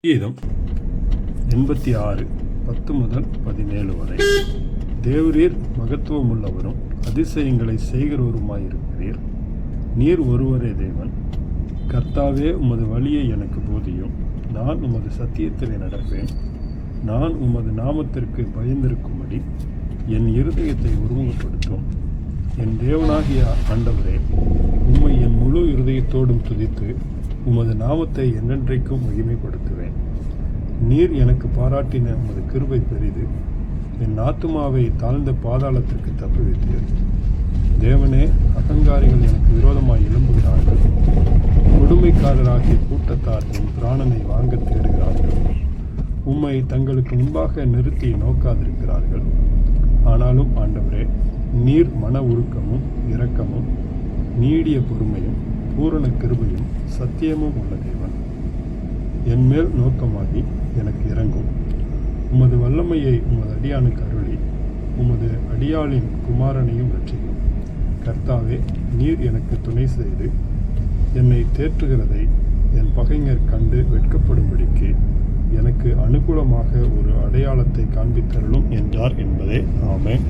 கீதம் 86 10 முதல் 17 வரை. தேவரீர் மகத்துவமுள்ளவரும் அதிசயங்களை செய்கிறவருமாயிருக்கிறீர். நீர் ஒருவரே தேவன். கர்த்தாவே, உமது வழியை எனக்கு போதியும். நான் உமது சத்தியத்திலே நடப்பேன். நான் உமது நாமத்திற்கு பயந்திருக்கும்படி என் இருதயத்தை ஒருமுகப்படுத்தும். என் தேவனாகிய ஆண்டவரே, உம்மை என் முழு இருதயத்தோடும் துதித்து உமது நாமத்தை என்றென்றைக்கும் மகிமைப்படுத்துவேன். நீர் எனக்கு பாராட்டின உமது கிருபை பெரிது. என் ஆத்துமாவை தாழ்ந்த பாதாளத்திற்கு தப்புவித்தீர். தேவனே, அகங்காரிகள் எனக்கு விரோதமாய் எழும்புகிறார்கள். கொடுமைக்காரராகிய கூட்டத்தார் என் பிராணனை வாங்க தேடுகிறார்கள். உம்மை தங்களுக்கு முன்பாக நிறுத்தி நோக்காதிருக்கிறார்கள். ஆனாலும் ஆண்டவரே, நீர் மன உருக்கமும் இரக்கமும் நீடிய பொறுமையும் பூரண கிருபையும் சத்தியமும் உள்ள தேவன். என் மேல் நோக்கமாகி எனக்கு இறங்கும். உமது வல்லமையை உமது அடியானுக்கு அருளி உமது அடியாளின் குமாரனையும் ரட்சியும். கர்த்தாவே, நீர் எனக்கு துணை செய்து என்னை தேற்றுகிறதை என் பகைஞர் கண்டு வெட்கப்படும்படிக்கு எனக்கு அனுகூலமாக ஒரு அடையாளத்தை காண்பித்தருளும் என்றார் என்பதே. ஆமென்.